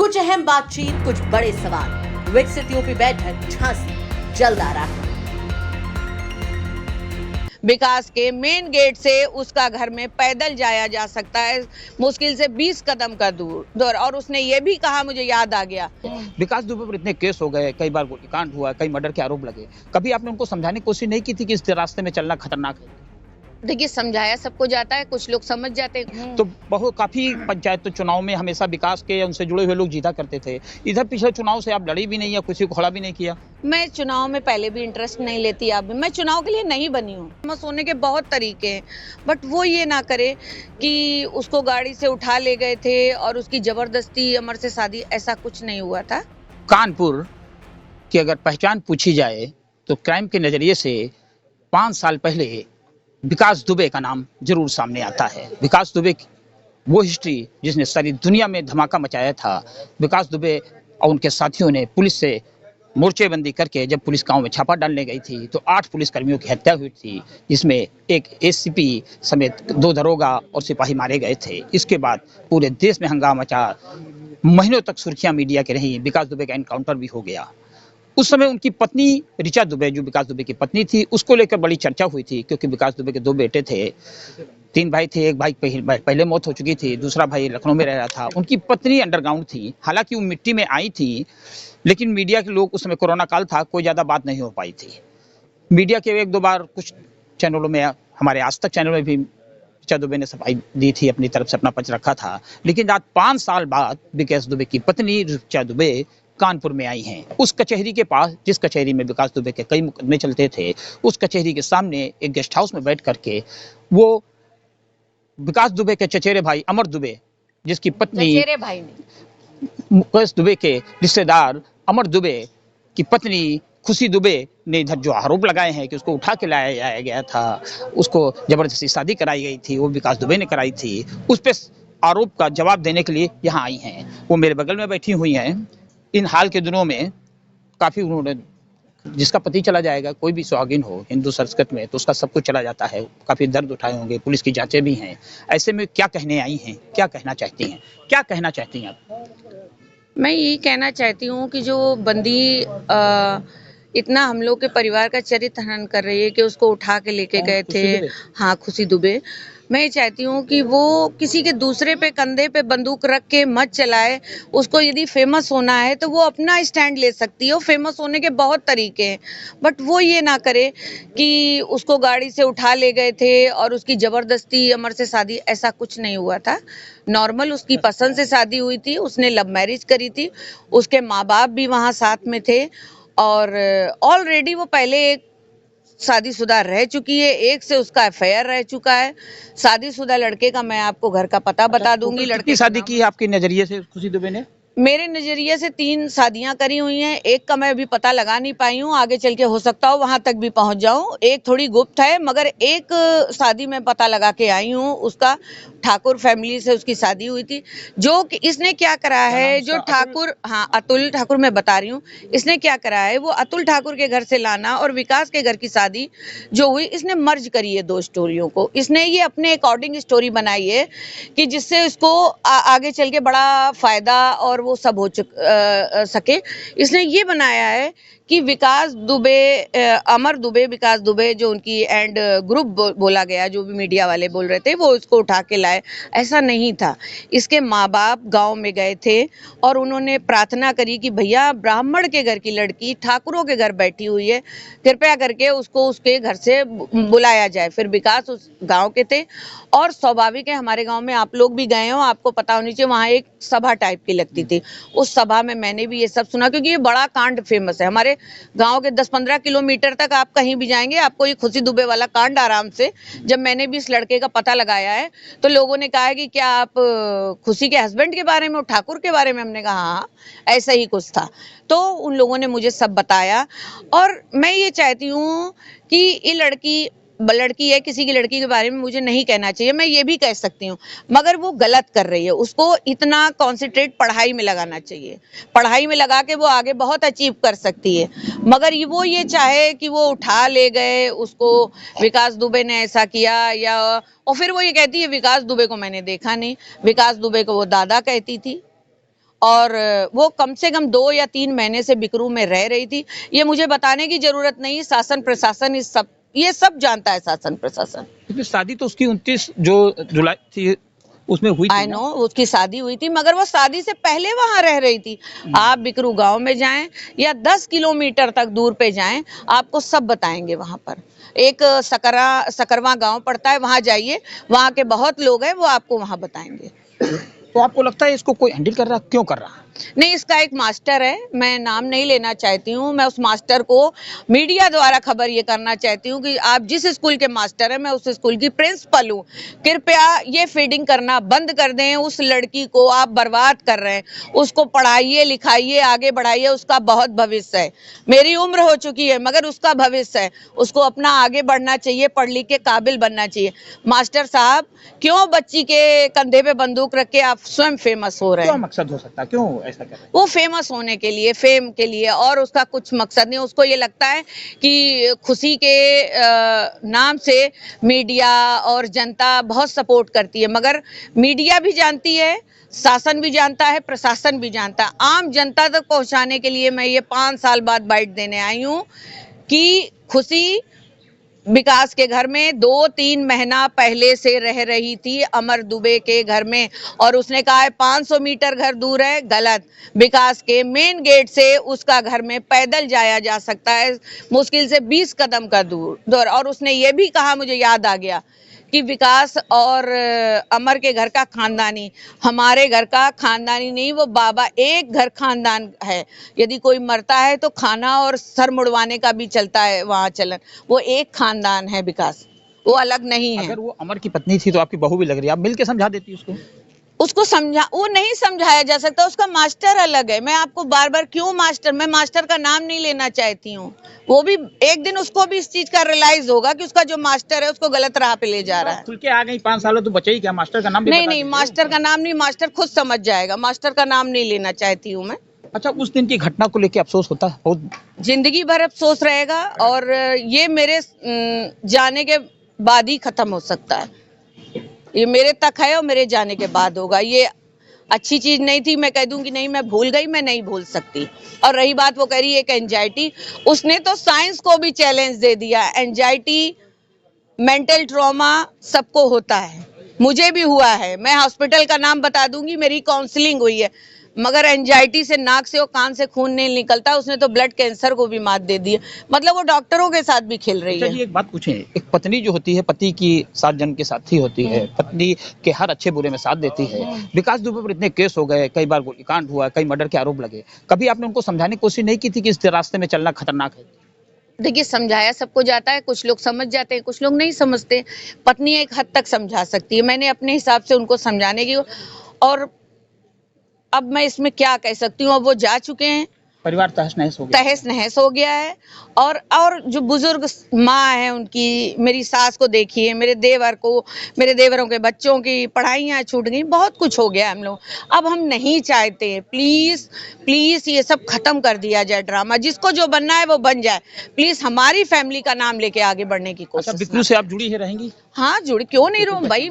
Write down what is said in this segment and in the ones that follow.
कुछ अहम बातचीत, कुछ बड़े सवाल। विकसित यूपी बैठक झांसी जल्द आ रहा है। विकास के मेन गेट से उसका घर में पैदल जाया जा सकता है, मुश्किल से 20 कदम का दूर। और उसने ये भी कहा, मुझे याद आ गया, विकास दुबे पर इतने केस हो गए, कई बार गोलीकांड हुआ, कई मर्डर के आरोप लगे, कभी आपने उनको समझाने की कोशिश नहीं की थी कि इस रास्ते में चलना खतरनाक है? देखिए समझाया सबको जाता है, कुछ लोग समझ जाते हैं। तो बहुत काफी पंचायत चुनाव में हमेशा विकास के उनसे जुड़े हुए लोग जीता करते थे। इधर पिछले चुनाव से आप लड़ी भी नहीं या किसी को खड़ा भी नहीं किया। मैं चुनाव में पहले भी इंटरेस्ट नहीं लेती, अब भी मैं चुनाव के लिए नहीं बनी हूँ। फेमस होने के बहुत तरीके हैं, बट वो ये ना करे कि उसको गाड़ी से उठा ले गए थे और उसकी जबरदस्ती अमर से शादी, ऐसा कुछ नहीं हुआ था। कानपुर की अगर पहचान पूछी जाए तो क्राइम के नजरिए से 5 साल पहले विकास दुबे का नाम जरूर सामने आता है। विकास दुबे की वो हिस्ट्री जिसने सारी दुनिया में धमाका मचाया था। विकास दुबे और उनके साथियों ने पुलिस से मोर्चेबंदी करके जब पुलिस गांव में छापा डालने गई थी तो 8 पुलिसकर्मियों की हत्या हुई थी, जिसमें एक एससीपी समेत 2 दरोगा और सिपाही मारे गए थे। इसके बाद पूरे देश में हंगामा मचा, महीनों तक सुर्खियां मीडिया की रही। विकास दुबे का एनकाउंटर भी हो गया। उस समय उनकी पत्नी ऋचा दुबे, जो विकास दुबे की पत्नी थी, उसको लेकर बड़ी चर्चा हुई थी, क्योंकि विकास दुबे के 2 बेटे थे, 3 भाई थे। एक भाई पहले मौत हो चुकी थी, दूसरा भाई लखनऊ में रह रहा था। उनकी पत्नी अंडरग्राउंड थी, हालांकि वो मिट्टी में आई थी, लेकिन मीडिया के लोग, उस समय कोरोना काल था, कोई ज्यादा बात नहीं हो पाई थी। मीडिया के 1-2 बार कुछ चैनलों में, हमारे आज तक चैनल में भी ऋचा दुबे ने सफाई दी थी, अपनी तरफ से अपना पक्ष रखा था। लेकिन आज 5 साल बाद विकास दुबे की पत्नी ऋचा दुबे कानपुर में आई हैं। उस कचहरी के पास, जिस कचहरी में विकास दुबे के कई मुकदमे चलते थे, उस कचहरी के सामने एक गेस्ट हाउस में बैठ करके वो विकास दुबे के चचेरे भाई अमर दुबे, जिसकी पत्नी चचेरे भाई ने विकास दुबे के रिश्तेदार अमर दुबे की पत्नी खुशी दुबे ने इधर जो आरोप लगाए हैं कि उसको उठा के लाया गया था, उसको जबरदस्ती शादी कराई गई थी, वो विकास दुबे ने कराई थी, उस पर आरोप का जवाब देने के लिए यहाँ आई हैं। वो मेरे बगल में बैठी हुई हैं। इन हाल के दिनों में काफी उन्होंने, जिसका पति चला जाएगा, कोई भी सुहागिन हो हिंदू संस्कृति में, तो उसका सब कुछ चला जाता है। काफी दर्द उठाए होंगे, पुलिस की जांचें भी हैं। ऐसे में क्या कहने आई हैं, क्या कहना चाहती हैं, क्या कहना चाहती हैं आप? मैं यही कहना चाहती हूँ कि जो बंदी इतना हम लोग के परिवार का चरित्र हनन कर रही है कि उसको उठा के लेके गए थे, हाँ खुशी दुबे, मैं ये चाहती हूँ कि वो किसी के दूसरे पे कंधे पे बंदूक रख के मत चलाए। उसको यदि फेमस होना है तो वो अपना स्टैंड ले सकती है, फेमस होने के बहुत तरीके हैं, बट वो ये ना करे कि उसको गाड़ी से उठा ले गए थे और उसकी जबरदस्ती अमर से शादी, ऐसा कुछ नहीं हुआ था। नॉर्मल उसकी पसंद से शादी हुई थी, उसने लव मैरिज करी थी, उसके माँ बाप भी वहाँ साथ में थे और ऑलरेडी वो पहले एक शादीशुदा रह चुकी है, एक से उसका एफआईआर रह चुका है। शादीशुदा लड़के का मैं आपको घर का पता बता दूंगी। लड़के की शादी की आपके नजरिए से खुशी दुबे ने? मेरे नजरिए से 3 शादियां करी हुई हैं, एक का मैं अभी पता लगा नहीं पाई हूँ, आगे चल के हो सकता हो वहां तक भी पहुंच जाऊं। एक थोड़ी गुप्त है, मगर एक शादी में पता लगा के आई हूँ, उसका ठाकुर फैमिली से उसकी शादी हुई थी। जो इसने क्या करा है, जो ठाकुर, हाँ अतुल ठाकुर मैं बता रही हूँ, इसने क्या करा है, वो अतुल ठाकुर के घर से लाना और विकास के घर की शादी जो हुई, इसने मर्ज करी है 2 स्टोरियों को। इसने ये अपने अकॉर्डिंग स्टोरी बनाई है कि जिससे इसको आगे चल के बड़ा फायदा और वो सब हो सके। इसने ये बनाया है कि विकास दुबे, अमर दुबे, विकास दुबे जो उनकी एंड ग्रुप बोला गया, जो भी मीडिया वाले बोल रहे थे, वो उसको उठा के लाए, ऐसा नहीं था। इसके माँ बाप गांव में गए थे और उन्होंने प्रार्थना करी कि भैया ब्राह्मण के घर की लड़की ठाकुरों के घर बैठी हुई है, कृपया करके उसको उसके घर से बुलाया जाए। फिर विकास उस गाँव के थे और स्वाभाविक है, हमारे गाँव में आप लोग भी गए हो, आपको पता होनी चाहिए, वहाँ एक सभा टाइप की लगती थी। उस सभा में मैंने भी ये सब सुना, क्योंकि ये बड़ा कांड फेमस है हमारे गांव के 10-15 किलोमीटर तक। आप कहीं भी जाएंगे आपको ये खुशी दुबे वाला कांड आराम से, जब मैंने भी इस लड़के का पता लगाया है तो लोगों ने कहा है कि क्या आप खुशी के हस्बैंड के बारे में, ठाकुर के बारे में? हमने कहा हाँ, ऐसा ही कुछ था। तो उन लोगों ने मुझे सब बताया और मैं ये चाहती हूँ कि ये लड़की है, किसी की लड़की के बारे में मुझे नहीं कहना चाहिए, मैं ये भी कह सकती हूँ, मगर वो गलत कर रही है। उसको इतना कॉन्सेंट्रेट पढ़ाई में लगाना चाहिए, पढ़ाई में लगा के वो आगे बहुत अचीव कर सकती है। मगर वो ये चाहे कि वो उठा ले गए उसको, विकास दुबे ने ऐसा किया, या और फिर वो ये कहती है विकास दुबे को मैंने देखा नहीं। विकास दुबे को वो दादा कहती थी और वो कम से कम 2 या 3 महीने से बिकरू में रह रही थी। ये मुझे बताने की जरूरत नहीं, शासन प्रशासन ये सब जानता है, शासन प्रशासन। क्योंकि शादी तो उसकी 29 जो जुलाई थी उसमें हुई थी। आई नो, उसकी शादी हुई थी, मगर वो शादी से पहले वहां रह रही थी। आप बिकरू गांव में जाएं या 10 किलोमीटर तक दूर पे जाएं, आपको सब बताएंगे। वहां पर एक सकरवा गांव पड़ता है, वहां जाइए, वहां के बहुत लोग हैं, वो आपको वहां बताएंगे। तो आपको लगता है इसको कोई हैंडल कर रहा, क्यों कर रहा? नहीं, इसका एक मास्टर है, मैं नाम नहीं लेना चाहती हूँ। मैं उस मास्टर को मीडिया द्वारा खबर ये करना चाहती हूँ कि आप जिस स्कूल के मास्टर हैं, मैं उस स्कूल की प्रिंसिपल हूँ, कृपया ये फीडिंग करना बंद कर दें। उस लड़की को आप बर्बाद कर रहे हैं, उसको पढ़ाइए लिखाइए, आगे बढ़ाइए, उसका बहुत भविष्य है। मेरी उम्र हो चुकी है मगर उसका भविष्य है, उसको अपना आगे बढ़ना चाहिए, पढ़ लिख के काबिल बनना चाहिए। मास्टर साहब, क्यों बच्ची के कंधे पे बंदूक रख के आप स्वयं फेमस हो रहे हैं? क्या मकसद हो सकता है, क्यों ऐसा कर रहे हैं? वो फेमस होने के लिए, फेम के लिए, और उसका कुछ मकसद नहीं। उसको ये लगता है कि खुशी के नाम से मीडिया और जनता बहुत सपोर्ट करती है, मगर मीडिया भी जानती है, शासन भी जानता है, प्रशासन भी जानता है। आम जनता तक पहुंचाने के लिए मैं ये 5 साल बाद बाइट देने आई हूँ कि खुशी विकास के घर में 2-3 महीना पहले से रह रही थी, अमर दुबे के घर में, और उसने कहा है 500 मीटर घर दूर है। गलत। विकास के मेन गेट से उसका घर में पैदल जाया जा सकता है, मुश्किल से 20 कदम का दूर। और उसने ये भी कहा, मुझे याद आ गया, कि विकास और अमर के घर का खानदानी, हमारे घर का खानदानी नहीं, वो बाबा एक घर खानदान है। यदि कोई मरता है तो खाना और सर मुड़वाने का भी चलता है वहाँ चलन। वो एक खानदान है विकास, वो अलग नहीं है। अगर वो अमर की पत्नी थी तो आपकी बहू भी लग रही है, आप मिल के समझा देती उसको समझा, वो नहीं समझाया जा सकता, उसका मास्टर अलग है। मैं आपको बार बार क्यों मैं मास्टर का नाम नहीं लेना चाहती हूँ। वो भी एक दिन उसको भी इस चीज का रियलाइज होगा कि उसका जो मास्टर है उसको गलत राह पे ले जा रहा है। खुल के आ गई 5 सालों तो बचे ही क्या, मास्टर का नाम भी नहीं, मास्टर का नाम नहीं, मास्टर खुद समझ जाएगा, मास्टर का नाम नहीं लेना चाहती हूँ मैं। अच्छा, उस दिन की घटना को लेके अफसोस होता है? बहुत जिंदगी भर अफसोस रहेगा, और ये मेरे जाने के बाद ही खत्म हो सकता है। ये मेरे तक है और मेरे जाने के बाद होगा। ये अच्छी चीज नहीं थी, मैं कह दूंगी नहीं, मैं भूल गई, मैं नहीं भूल सकती। और रही बात, वो कह रही है एक एंजाइटी, उसने तो साइंस को भी चैलेंज दे दिया। एंजाइटी, मेंटल ट्रॉमा सबको होता है, मुझे भी हुआ है। मैं हॉस्पिटल का नाम बता दूंगी, मेरी काउंसलिंग हुई है, मगर एंजाइटी से नाक से और कान से खून नहीं निकलता। उसने तो ब्लड कैंसर को भी मात दे दी है। मतलब वो डॉक्टरों के साथ भी खेल रही है। एक बात पूछें, एक पत्नी जो होती है, पति की 7 जन्म के साथी होती है, पत्नी के हर अच्छे बुरे में साथ देती है। विकास दुबे पर इतने केस हो गए, कई बार गोलीकांड हुआ, कई मर्डर के आरोप लगे, कभी आपने उनको समझाने की कोशिश नहीं की थी कि इस रास्ते में चलना खतरनाक है? देखिए, समझाया सबको जाता है, कुछ लोग समझ जाते हैं, कुछ लोग नहीं समझते। पत्नी एक हद तक समझा सकती है, मैंने अपने हिसाब से उनको समझाने की, और अब मैं इसमें क्या कह सकती हूँ। अब वो जा चुके हैं, परिवार तहस नहस हो गया है। और जो बुजुर्ग माँ है उनकी, मेरी सास को देखिए, मेरे देवर को, मेरे देवरों के बच्चों की पढ़ाइयाँ छूट गई, बहुत कुछ हो गया हम लोग। अब हम नहीं चाहते, प्लीज प्लीज ये सब खत्म कर दिया जाए ड्रामा। जिसको जो बनना है वो बन जाए, प्लीज हमारी फैमिली का नाम लेके आगे बढ़ने की कोशिश। बिकरू से आप जुड़ी है, रहेंगी? हाँ, जुड़ी क्यों नहीं रहूं भाई।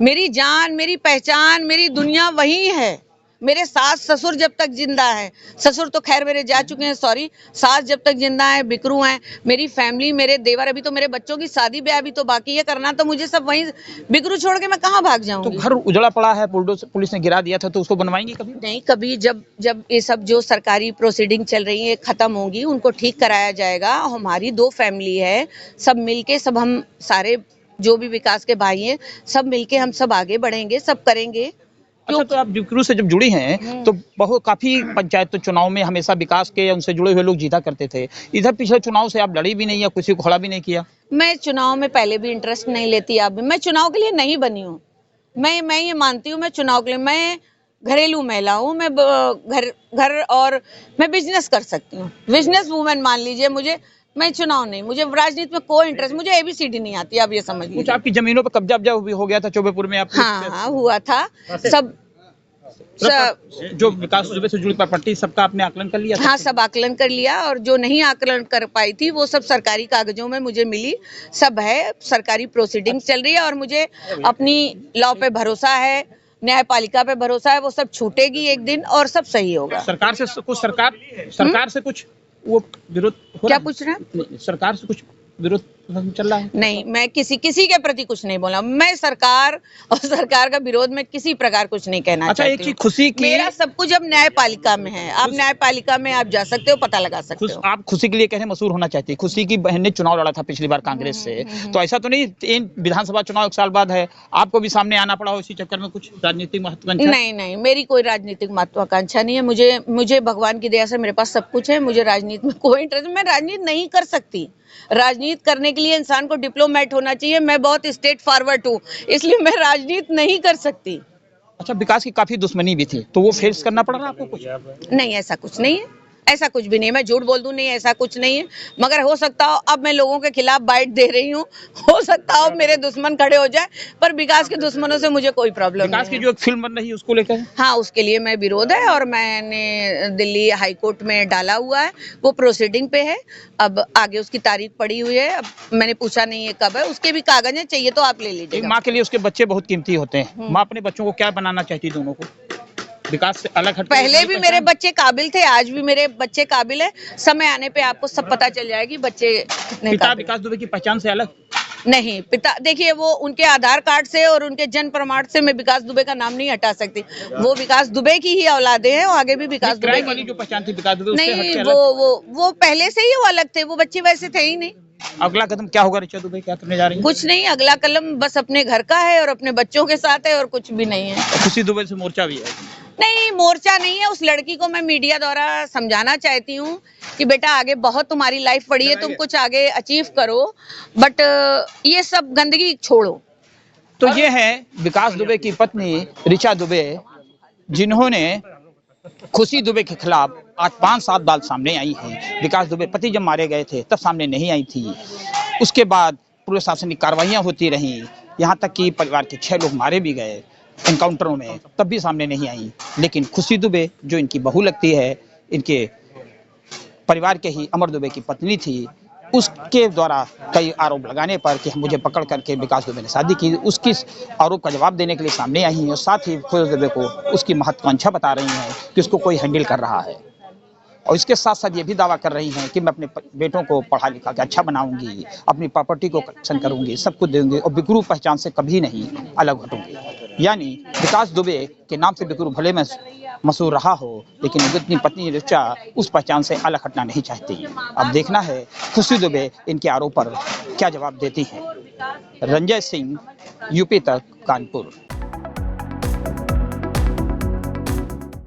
मेरी जान, मेरी पहचान, मेरी दुनिया वही है। मेरे सास ससुर जब तक जिंदा है, ससुर तो खैर मेरे जा चुके हैं, सॉरी, सास जब तक जिंदा है, बिकरू हैं, मेरी फैमिली, मेरे देवर, अभी तो मेरे बच्चों की शादी ब्याह भी तो बाकी है करना, तो मुझे सब वहीं, बिकरू छोड़ के मैं कहाँ भाग जाऊंगी। तो घर उजड़ा पड़ा है, पुलिस ने गिरा दिया था, तो उसको बनवाएंगे कभी? नहीं, कभी जब ये सब जो सरकारी प्रोसीडिंग चल रही है खत्म होंगी, उनको ठीक कराया जाएगा। हमारी 2 फैमिली है, सब मिलके, सब हम सारे जो भी विकास के भाई हैं, सब मिलके हम सब आगे बढ़ेंगे, सब करेंगे। अच्छा, तो आप बिकरू से जब जुड़ी हैं तो काफी पंचायत चुनाव में हमेशा विकास के उनसे जुड़े हुए लोग जीता करते थे। इधर पिछले चुनाव से आप लड़ी भी नहीं या किसी को खड़ा भी नहीं किया? मैं चुनाव में पहले भी इंटरेस्ट नहीं लेती, अब मैं चुनाव के लिए नहीं बनी हूँ। मैं ये मानती हूँ, मैं चुनाव के लिए, मैं घरेलू महिला हूँ, मैं घर और मैं बिजनेस कर सकती हूँ, बिजनेस वूमेन मान लीजिए मुझे। मैं चुनाव नहीं, मुझे राजनीति में कोई इंटरेस्ट, मुझे ABCD नहीं आती, आप ये समझ लीजिए। कुछ आपकी जमीनों पर कब्जा भी हो गया था चौबेपुर में? आप हाँ, हुआ था। सब जो विकास दुबे से जुड़ी प्रॉपर्टी सबका आपने आकलन कर लिया? हाँ, सब आकलन कर लिया, और जो नहीं आकलन कर पाई थी वो सब सरकारी कागजों में मुझे मिली, सब है, सरकारी प्रोसीडिंग चल रही है, और मुझे अपनी लॉ पे भरोसा है। न्यायपालिका पे भरोसा है, वो सब छूटेगी एक दिन और सब सही होगा। सरकार से कुछ वो विरोध हो क्या रहा है? पूछ रहे हैं? सरकार से कुछ विरोध चल रहा है? नहीं, मैं किसी के प्रति कुछ नहीं बोला। मैं सरकार और सरकार का विरोध में किसी प्रकार कुछ नहीं कहना अच्छा, एक चाहती चीज हूँ। खुशी की, मेरा सब कुछ अब न्यायपालिका में है। आप न्यायपालिका में आप जा सकते हो, पता लगा सकते हो। आप खुशी के लिए कह रहे मशहूर होना चाहती है। खुशी की बहन ने चुनाव लड़ा था पिछली बार कांग्रेस से, तो ऐसा तो नहीं इन विधानसभा चुनाव 1 साल बाद है, आपको भी सामने आना पड़ा हो इसी चक्कर में? कुछ राजनीतिक महत्वाकांक्षा? नहीं, मेरी कोई राजनीतिक महत्वाकांक्षा नहीं है। मुझे भगवान की दया से मेरे पास सब कुछ है। मुझे राजनीति में कोई इंटरेस्ट, मैं राजनीति नहीं कर सकती। राजनीति करने के लिए इंसान को डिप्लोमेट होना चाहिए। मैं बहुत स्ट्रेट फॉरवर्ड हूँ, इसलिए मैं राजनीति नहीं कर सकती। अच्छा, विकास की काफी दुश्मनी भी थी, तो वो फेस करना पड़ रहा आपको कुछ? नहीं, ऐसा कुछ नहीं है। ऐसा कुछ भी नहीं है। मैं झूठ बोल दूं, नहीं ऐसा कुछ नहीं है। मगर हो सकता हो अब मैं लोगों के खिलाफ बाइट दे रही हूँ, हो सकता हो मेरे दुश्मन खड़े हो जाए, पर विकास के दुश्मनों से मुझे कोई प्रॉब्लम नहीं है। विकास की जो एक फिल्म बन रही है उसको लेकर? हाँ, उसके लिए मैं विरोध है और मैंने दिल्ली हाई कोर्ट में डाला हुआ है। वो प्रोसीडिंग पे है। अब आगे उसकी तारीख पड़ी हुई है। अब मैंने पूछा नहीं है कब है। उसके भी कागज हैं, चाहिए तो आप ले एक लीजिएगा। माँ के लिए उसके बच्चे बहुत कीमती होते हैं। माँ अपने बच्चों को क्या बनाना चाहती है? दोनों को विकास से अलग हट। पहले भी मेरे बच्चे काबिल थे, आज भी मेरे बच्चे काबिल है। समय आने पे आपको सब पता चल जाएगी बच्चे कितने पिता काबिल। विकास दुबे की पहचान से अलग नहीं, पिता देखिए, वो उनके आधार कार्ड से और उनके जन्म प्रमाण से मैं विकास दुबे का नाम नहीं हटा सकती। वो विकास दुबे की ही औलादे हैं और आगे भी विकास दुबे वाली की। जो पहचान थी विकास दुबे, उससे हट नहीं, के अलग। वो पहले से ही वो अलग थे। वो बच्चे वैसे थे ही नहीं। अगला कदम क्या होगा ऋचा दुबे, क्या करने जा रही है? कुछ नहीं, अगला कदम बस अपने घर का है और अपने बच्चों के साथ है और कुछ भी नहीं है। खुशी दुबे से मोर्चा भी है? नहीं, मोर्चा नहीं है। उस लड़की को मैं मीडिया द्वारा समझाना चाहती हूँ कि बेटा आगे बहुत तुम्हारी लाइफ पड़ी है, तुम कुछ आगे अचीव करो, बट ये सब गंदगी छोड़ो। तो ये है विकास दुबे की पत्नी ऋचा दुबे, जिन्होंने खुशी दुबे के खिलाफ आज 5-7 बार सामने आई है। विकास दुबे पति जब मारे गए थे तब सामने नहीं आई थी। उसके बाद पूरे शासनिक कार्रवाइयां होती रहीं, यहाँ तक कि परिवार के 6 लोग मारे भी गए एनकाउंटरों में, तब भी सामने नहीं आई। लेकिन खुशी दुबे जो इनकी बहू लगती है, इनके परिवार के ही अमर दुबे की पत्नी थी, उसके द्वारा कई आरोप लगाने पर कि मुझे पकड़ करके विकास दुबे ने शादी की, उसकी आरोप का जवाब देने के लिए सामने आई हैं और साथ ही खुशी दुबे को उसकी महत्वाकांक्षा बता रही हैं कि उसको कोई हैंडल कर रहा है। और इसके साथ साथ ये भी दावा कर रही हैं कि मैं अपने बेटों को पढ़ा लिखा के अच्छा बनाऊंगी, अपनी प्रॉपर्टी को कलेक्शन करूंगी, सब कुछ दूंगी और बिकरू पहचान से कभी नहीं अलग हटूंगी। यानी विकास दुबे के नाम से बिकरू भले में मशहूर रहा हो, लेकिन अपनी पत्नी ऋचा उस पहचान से अलग हटना नहीं चाहती। अब देखना है खुशी दुबे इनके आरोप पर क्या जवाब देती है। रंजय सिंह, यूपी तक, कानपुर।